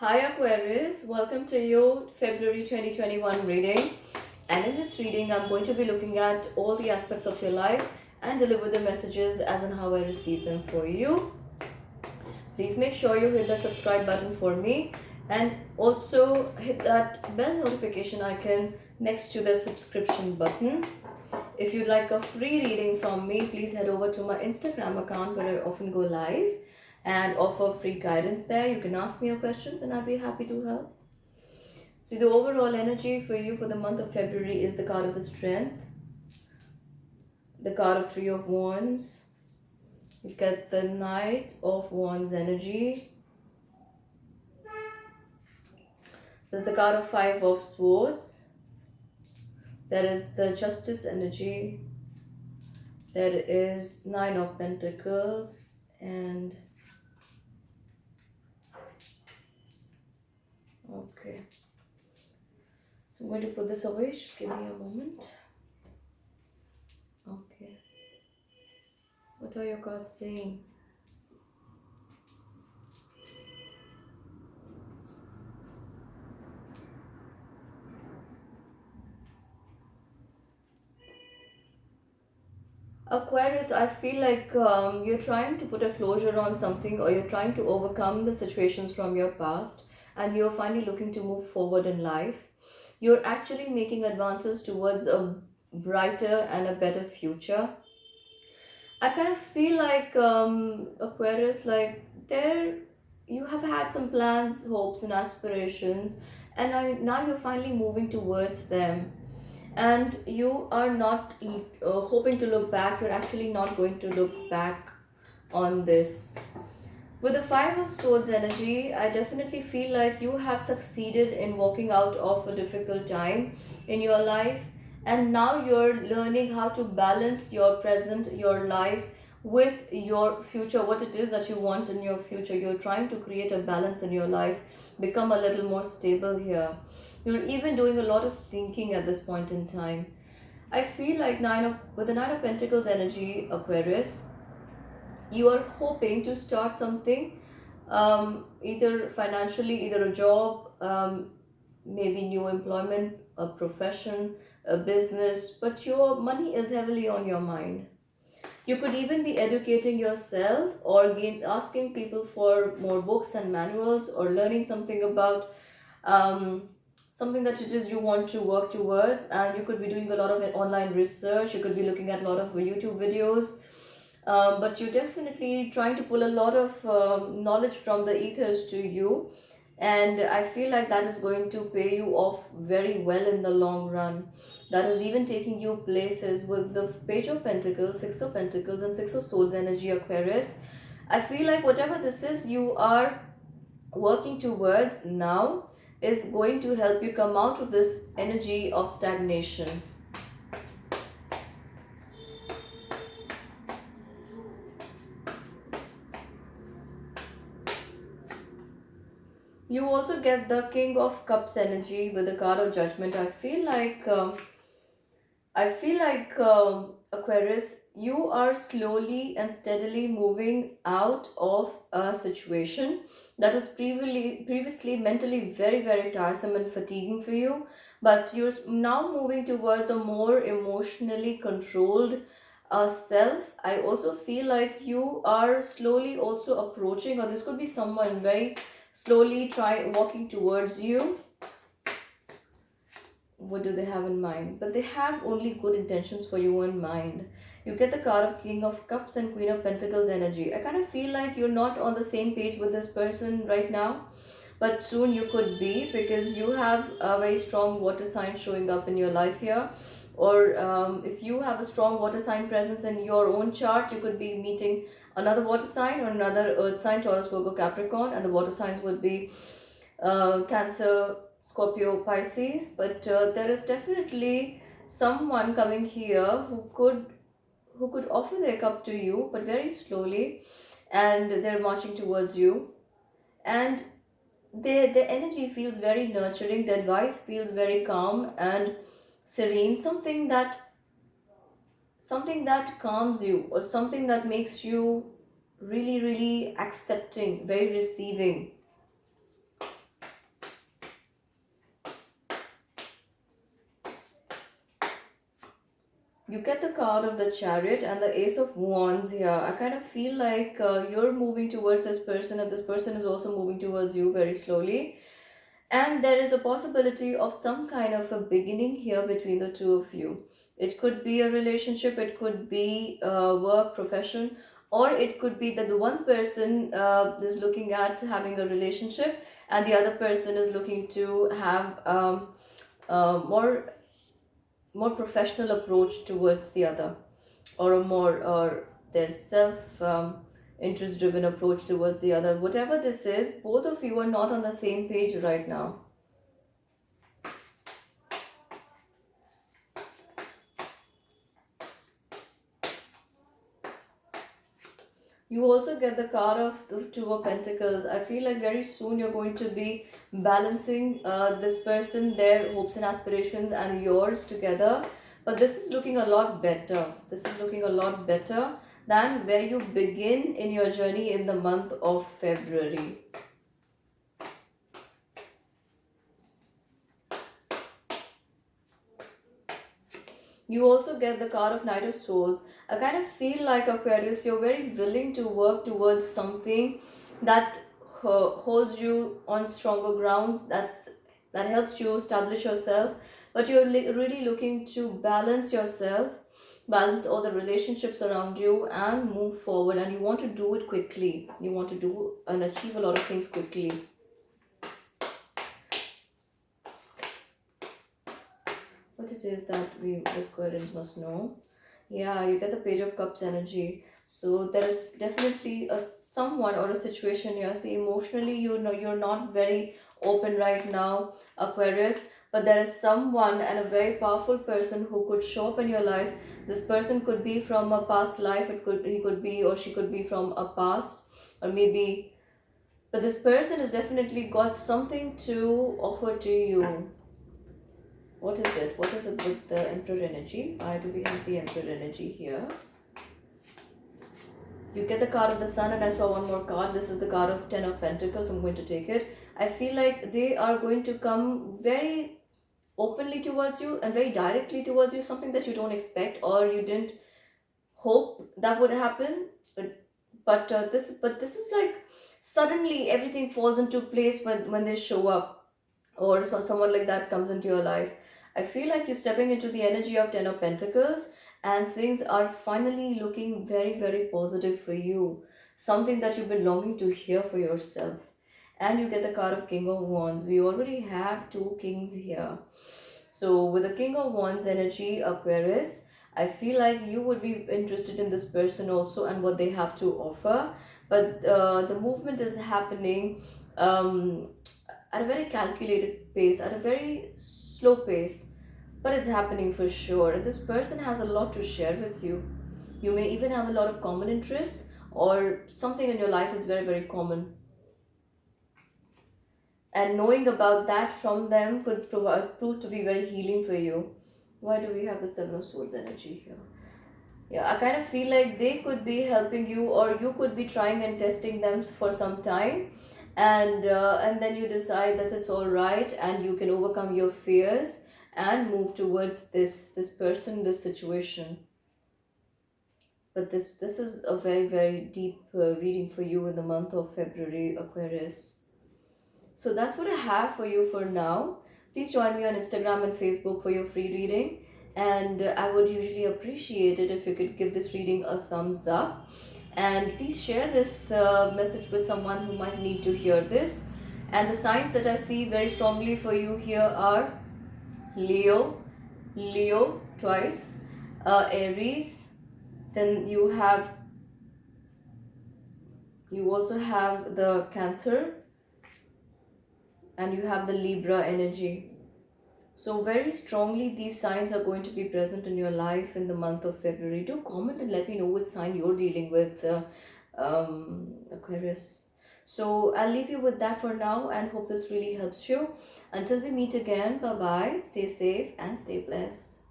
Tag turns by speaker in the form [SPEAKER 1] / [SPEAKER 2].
[SPEAKER 1] Hi Aquarius, welcome to your February 2021 reading. And in this reading, I'm going to be looking at all the aspects of your life and deliver the messages as and how I receive them for you. Please make sure you hit the subscribe button for me and also hit that bell notification icon next to the subscription button. If you'd like a free reading from me, please head over to my Instagram account where I often go live and offer free guidance there. You can ask me your questions and I'll be happy to help. See, the overall energy for you for the month of February is the card of the Strength, the card of Three of Wands. You get the Knight of Wands energy. There's the card of Five of Swords. There is the Justice energy. There is Nine of Pentacles and okay. So I'm going to put this away. Just give me a moment. Okay. What are your cards saying? Aquarius, I feel like you're trying to put a closure on something or you're trying to overcome the situations from your past and you're finally looking to move forward in life. You're actually making advances towards a brighter and a better future. I kind of feel like Aquarius, like there you have had some plans, hopes, and aspirations, and now you're finally moving towards them. And you are not hoping to look back, you're actually not going to look back on this. With the Five of Swords energy, I definitely feel like you have succeeded in walking out of a difficult time in your life, and now you're learning how to balance your present, your life, with your future, what it is that you want in your future. You're trying to create a balance in your life, become a little more stable here. You're even doing a lot of thinking at this point in time. I feel like with the Nine of Pentacles energy, Aquarius, you are hoping to start something, either financially, either a job, maybe new employment, a profession, a business, but your money is heavily on your mind. You could even be educating yourself or asking people for more books and manuals or learning something about um, something that you want to work towards, and you could be doing a lot of online research. You could be looking at a lot of YouTube videos, but you're definitely trying to pull a lot of knowledge from the ethers to you, and I feel like that is going to pay you off very well in the long run. That is even taking you places with the Page of Pentacles, Six of Pentacles, and Six of Swords energy, Aquarius. I feel like whatever this is you are working towards now is going to help you come out of this energy of stagnation. You also get the King of Cups energy with the card of Judgment. I feel like Aquarius, you are slowly and steadily moving out of a situation that was previously mentally very tiresome and fatiguing for you, but you're now moving towards a more emotionally controlled self. I also feel like you are slowly also approaching, or this could be someone very slowly try walking towards you. What do they have in mind? But they have only good intentions for you in mind. You get the card of King of Cups and Queen of Pentacles energy. I kind of feel like you're not on the same page with this person right now, but soon you could be, because you have a very strong water sign showing up in your life here. Or if you have a strong water sign presence in your own chart, you could be meeting another water sign or another earth sign, Taurus, Virgo, Capricorn, and the water signs would be Cancer, Scorpio, Pisces. But there is definitely someone coming here who could offer their cup to you, but very slowly, and they're marching towards you, and the energy feels very nurturing. The advice feels very calm and serene. Something that calms you, or something that makes you really accepting, very receiving. You get the card of the Chariot and the Ace of Wands here. I kind of feel like you're moving towards this person, and this person is also moving towards you very slowly. And there is a possibility of some kind of a beginning here between the two of you. It could be a relationship, it could be work, profession, or it could be that the one person is looking at having a relationship and the other person is looking to have more professional approach towards the other, or a more or their self interest driven approach towards the other. Whatever this is, both of you are not on the same page right now. You also get the card of the Two of Pentacles. I feel like very soon you're going to be balancing this person, their hopes and aspirations, and yours together. But this is looking a lot better. This is looking a lot better than where you begin in your journey in the month of February. You also get the card of Knight of Swords. I kind of feel like, Aquarius, you're very willing to work towards something that holds you on stronger grounds. That helps you establish yourself. But you're really looking to balance yourself, balance all the relationships around you, and move forward. And you want to do it quickly. You want to do and achieve a lot of things quickly. What it is that we as Aquarians must know. Yeah, you get the Page of Cups energy. So there is definitely a someone or a situation here. See, emotionally, you know, you're not very open right now, Aquarius. But there is someone and a very powerful person who could show up in your life. This person could be from a past life. He could be, or she could be from a past, or maybe. But this person has definitely got something to offer to you. What is it? What is it with the Emperor energy? Why do we have the Emperor energy here? You get the card of the Sun, and I saw one more card. This is the card of Ten of Pentacles. I'm going to take it. I feel like they are going to come very openly towards you and very directly towards you, something that you don't expect or you didn't hope that would happen. But this is like suddenly everything falls into place when they show up, or someone like that comes into your life. I feel like you're stepping into the energy of Ten of Pentacles, and things are finally looking very, very positive for you. Something that you've been longing to hear for yourself. And you get the card of King of Wands. We already have two kings here. So, with the King of Wands energy, Aquarius, I feel like you would be interested in this person also and what they have to offer. But the movement is happening um, at a very calculated pace, at a very slow pace, but it's happening for sure. And this person has a lot to share with you. You may even have a lot of common interests, or something in your life is very, very common. And knowing about that from them could prove to be very healing for you. Why do we have the Seven of Swords energy here? Yeah, I kind of feel like they could be helping you, or you could be trying and testing them for some time, and then you decide that it's all right, and you can overcome your fears and move towards this person, this situation. But this is a very, very deep reading for you in the month of February, Aquarius. So that's what I have for you for now. Please join me on Instagram and Facebook for your free reading. And I would usually appreciate it if you could give this reading a thumbs up. And please share this message with someone who might need to hear this. And the signs that I see very strongly for you here are Leo, Leo twice, Aries. Then you also have the Cancer, and you have the Libra energy. So, very strongly, these signs are going to be present in your life in the month of February. Do comment and let me know which sign you're dealing with, Aquarius. So, I'll leave you with that for now and hope this really helps you. Until we meet again, bye bye, stay safe and stay blessed.